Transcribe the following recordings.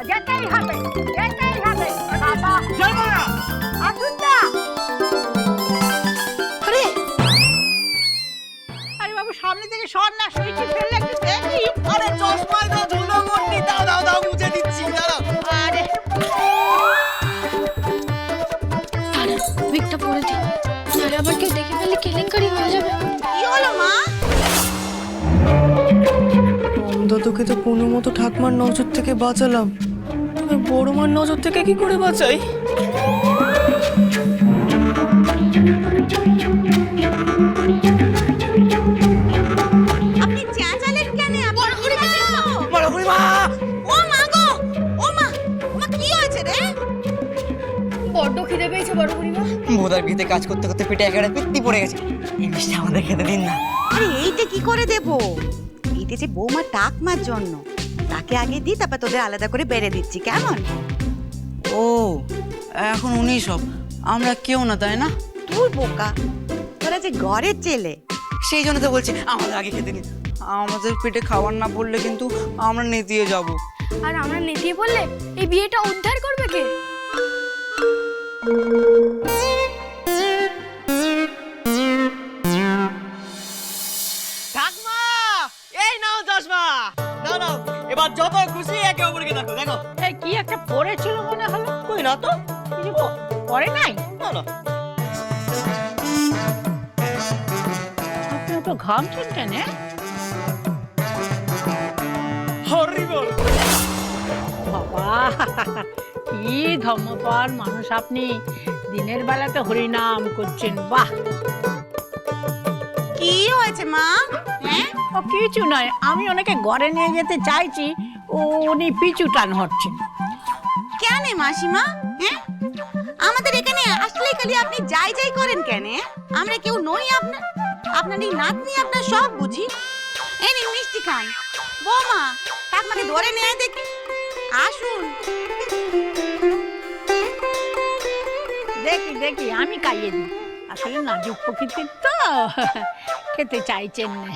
যেতেই হবে, যেতেই হবে। বাবা যাবো না। আসুন না। আরে আরে বাবু সামনে থেকে সর না, সুইচি ফেললে একটু দেখি। আরে চশমায় তো ধুলো ভর্তি। দাও দাও দাও, মুছে দিচ্ছি, দাঁড়াও। আরে উইকটা পরে দিই, নাহলে আবার কেউ দেখে ফেললে কেলেঙ্কারি হয়ে যাবে। কি হলো মা? দাদুকে তো কোনো মতো ঠাকমার নজর থেকে বাঁচালাম, তবে বড় মার নজর থেকে কি করে বাঁচাই? আপনি চেঁচালেন কেন? বড় বুড়িমা। ও মা গো, ও মা, ও মা কি হয়েছে রে? বড্ড খিদে পেয়েছে বড় বুড়িমা। বোধার বিয়েতে কাজ করতে করতে পেটে একেবারে পিত্তি পড়ে গেছে। এই মিষ্টি আমাদের খেতে দিন না। আরে এইটা কি করে দেব? এইটা যে বৌমা টাকমার জন্য, তাকে আগে দিই, তারপর তোদের আলাদা করে বেড়ে দিচ্ছি, কেমন? ও এখন উনি সব, আমরা কেউ না, তাই না? তুই বোকা, তোরা যে ঘরের ছেলে। সেই জন্য তো বলছি আমাদের আগে খেতে দিন। আমাদের পেটে খাবার না পড়লে কিন্তু আমরা নেতিয়ে যাব। আর আমরা নেতিয়ে পড়লে এই বিয়েটা উদ্ধার করবে কে? ঠাকমা, এই নাও চশমা। নাও নাও, এবার যত খুশি একে অপরকে দেখো। দেখো এই কি একটা পড়েছিল মনে হলো। কই না তো, কিছু পড়ে নাই? না না। আপনি তো ঘামছেন কেন? হরি বল। বাবা কি ধর্মপাল মানুষ আপনি, দিনের বেলাতে হরিনাম করছেন, বাহ। কি হয়েছে মা? হ্যাঁ, ও কিছু নয়, আমি ওনাকে ঘরে নিয়ে যেতে চাইছি, উনি পিছু টান হচ্ছেন। কেন মাসিমা? হ্যাঁ, আমাদের এখানে আসলে খালি আপনি যাই যাই করেন কেন? আমরা কেউ নই আপনার? আপনার এই নাতনি আপনার সব বুঝি। এই নিন মিষ্টি খান। বৌমা, টাকমাকে ধরে নিয়ে আয় দেখি। আসুন। দেখি দেখি আমি খাইয়ে দিই, আসলে নাজুক প্রকৃতির তো, খেতে চাইছেন না।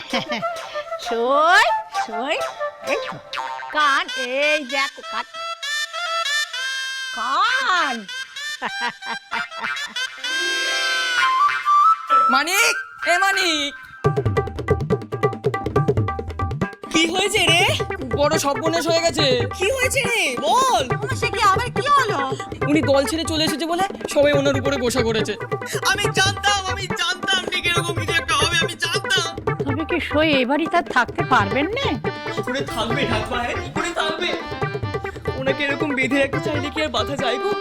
সই সই, এই তো, কান, এই দেখো কান, কান। মানিক, এ মানিক, কি হয়েছে রে? বড় সর্বনাশ হয়ে গেছে। কি হয়েছে রে বল। বৌমা, সে কি আবার কি হলো? উনি দল ছেড়ে চলে এসেছে বলে সবাই ওনার উপরে গোসা করেছে। আমি জানতাম ঠিক এরকম কিছু একটা হবে, আমি জানতাম। তবে কি সই এবারই তার থাকতে পারবেন না? কি করে থাকবে ঠাকুমা? কি করে থাকবে? ওনাকে এরকম বেঁধে রাখতে চাইলে কি আর বাধা যায় গো?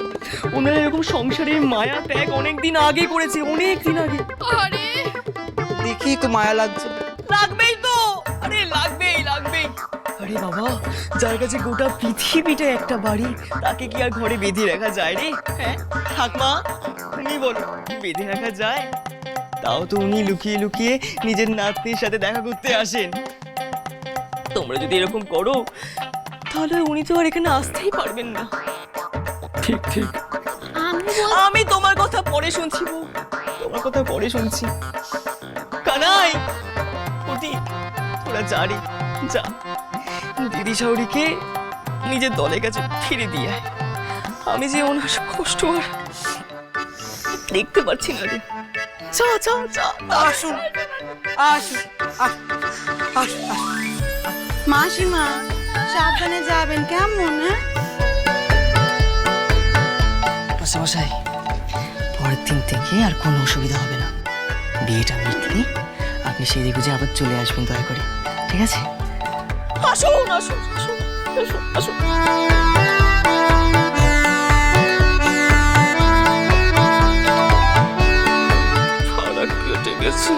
ওনারা এরকম সংসারের মায়া ত্যাগ অনেকদিন আগে করেছে, অনেকদিন আগে। আরে দেখি তো মায়া লাগছে। লাগবেই তো, আরে লাগবেই লাগবেই। আরে বাবা, যার কাছে গোটা পৃথিবীটা একটা বাড়ি, তাকে কি আর ঘরে বেঁধে রাখা যায় রে? হ্যাঁ ঠাকমা, তুমি বলো বেঁধে রাখা যায়? তাও তো উনি লুকিয়ে লুকিয়ে নিজের নাতনির সাথে দেখা করতে আসেন। তোমরা যদি এরকম করো তাহলে উনি তো আর এখানে আসতেই পারবেন না। ঠিক ঠিক, আমি তোমার কথা পরে শুনছি বউ, তোমার কথা পরে শুনছি। কানাই, ওটি তোরা যা রে, যা দিদি শাউরিকে নিজের দলের কাছে ফিরে দিয়ে আয়। আমি যে ওনার কষ্ট আর দেখতে পাচ্ছি না রে। যা যা যা। আসুন আসুন আসুন। মাসিমা, সাবধানে যাবেন, কেমন? হ্যাঁ, মশাই, পরের দিন থেকে আর কোনো অসুবিধা হবে না। বিয়েটা মিটলে আপনি সেদিকে বুঝে আবার চলে আসবেন দয়া করে, ঠিক আছে? আসুন আসুন আসুন আসুন আসুন। ফারাক কেটে গেছে।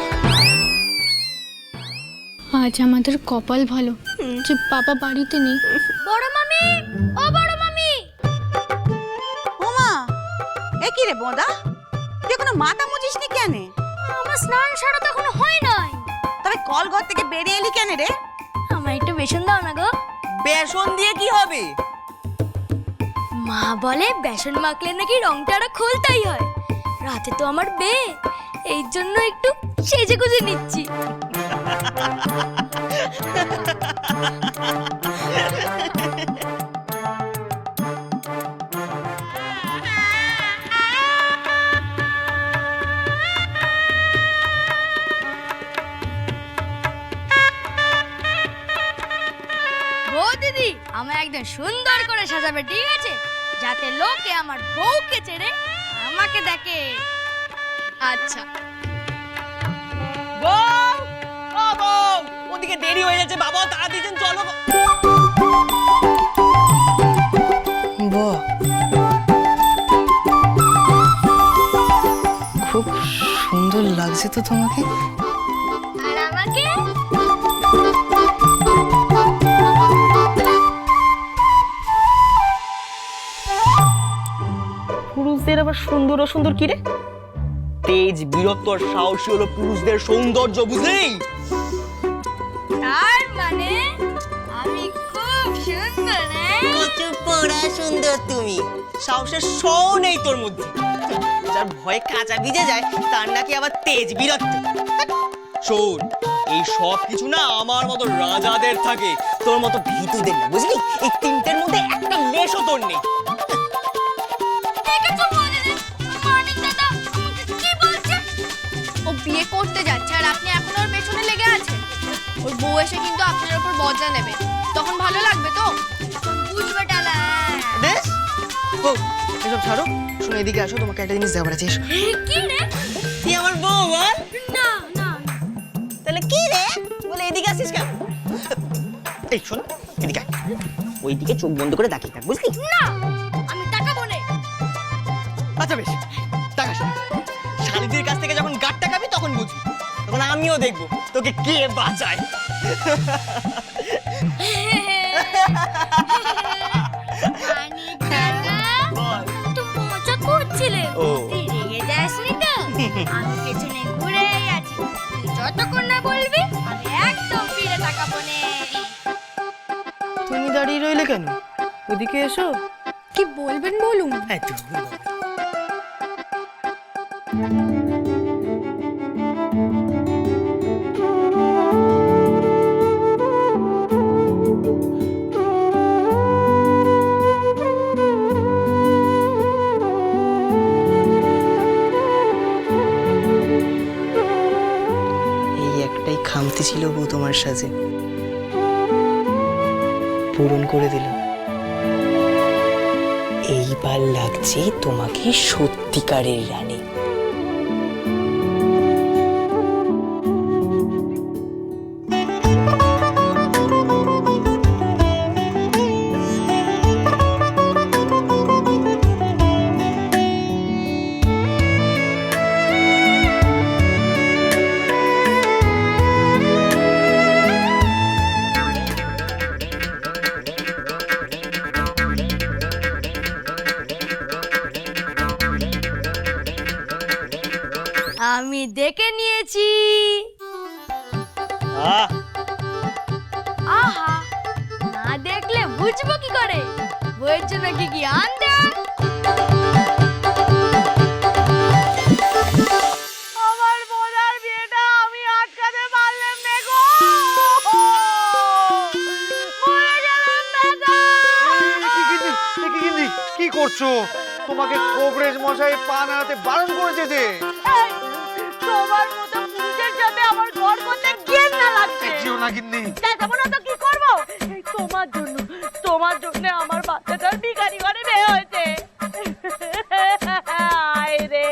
আজ আমাদের কপাল ভালো যে বাবা বাড়িতে নেই। বড় মামি, ও বড় মামি। বৌমা, এ কি রে বোদা, তুই এখনো মাথা মুছিসনি কেন? আমার স্নান সারা তো এখনো হয় নাই। তবে কল ঘর থেকে বেরিয়ে এলি কেন রে? আমার একটু বেসন দাও না গো। বেসন দিয়ে কি হবে? মা বলে বেসন মাখলে নাকি রংটা আরো খোলতাই হয়। রাতে তো আমার বিয়ে, এই জন্য একটু সেজে গুজে নিচ্ছি। সুন্দর করে সাজাবে, ঠিক আছে? যাতে লোকে আমার বউকে ছেড়ে আমাকে দেখে। আচ্ছা। বউ, ও বউ, ওদিকে দেরি হয়ে যাচ্ছে বাবা, তাড়াতাড়ি চলো। বাহ, খুব সুন্দর লাগছে তো তোমাকে। আর আমাকে? পুরুষদের আবার সুন্দর ও সুন্দর কি রে? তেজ, বীরত্ব আর সাহসী হলো পুরুষদের সৌন্দর্য, বুঝলি? তার মানে আমি খুব সুন্দর, কত পড়া সুন্দর তুমি, সাহসের শৌ নেই তোর মধ্যে। যার ভয়ে কাঁচা ভিজে যায় তার নাকি আবার তেজ, বীরত্ব। শোন, এই সব কিছু না আমার মতো রাজাদের থাকে, তোর মতো ভীতুদের না, বুঝলি? এই তিনটের মধ্যে একটা লেশও তোর নেই। ও বিয়ে করতে যাচ্ছে আর আপনি এখন ওর পেছনে লেগে আছেন। ওর বউ এসে কিন্তু আপনার উপর বদলা নেবে, তখন ভালো লাগবে তো? বুঝবে টালা। বেশ, ও এসব ছাড়ো, শোনো এদিকে আসো, তোমাকে একটা জিনিস দেখাবার আছে। এসো। কি রে? তুই আমার বউ বল। না না। তাহলে কি রে বলে এদিকে আসিস কেন? এই শোন, এদিকে আয়। ওইদিকে চোখ বন্ধ করে তাকিয়ে থাক, বুঝলি? না, আমি তাকাবো না। আচ্ছা বেশ, তাকাস না। শালিদের কাছ থেকে যখন গাঁট টাকাবি তখন বুঝবি, তখন আমিও দেখবো তোকে কে বাঁচায়। মানিক কাকা, তো মজা করছিলে। ও। তুই রেগে যাসনি তো? আমি পেছনে ঘুরেই আছি, তুই যতক্ষণ না বলবি আমি একদম ফিরে তাকাবো না। তুমি দাঁড়িয়ে রইলে কেন? ওদিকে এসো। কি বলবেন বলুন। হ্যাঁ, তুই বল। এই একটাই খামতি ছিল বউ তোমার সাথে, পূরণ করে দিল। এইবার লাগছে তোমাকে সত্যিকারের রানী। আমি দেখে নিয়েছি। আহা, না দেখলে বুঝবো কি করে বইয়ের জন্য কি কি আনতে হয়? আমার বোনার বিয়েটা আমি আটকাতে পারলাম না গো, মরে গেলাম দাদা। কি করছো? তোমাকে কবরেজ মশাই পা নাড়াতে বারণ করেছে যে। এই, তোমার মতো পুরুষের সাথে আমার ঘর করতে ঘেন্না লাগছে। যেও না গিন্নি। যাবো না তো কি করবো? এই তোমার জন্য আমার বাচ্চাটার ভিখারি ঘরে বিয়ে হয়েছে। আয় রে।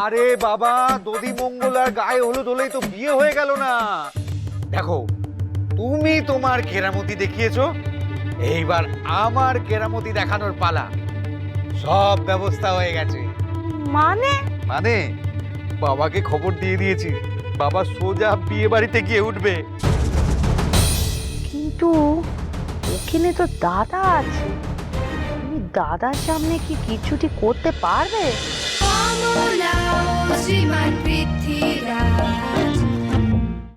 আরে বাবা, দধি মঙ্গল আর গায়ে হলুদ হলেই তো বিয়ে হয়ে গেল না। দেখো, তুমি তোমার কেরামতি দেখিয়েছো, এইবার আমার কেরামতি দেখানোর পালা। সব ব্যবস্থা হয়ে গেছে। মানে? মানে বাবাকে খবর দিয়ে দিয়েছি, বাবা সোজা বিয়ে বাড়িতে গিয়ে উঠবে। কিন্তু ওখানে তো দাদা আছে, তুমি দাদার সামনে কি কিছুটি করতে পারবে? শ্রীমান পৃথ্বীরাজ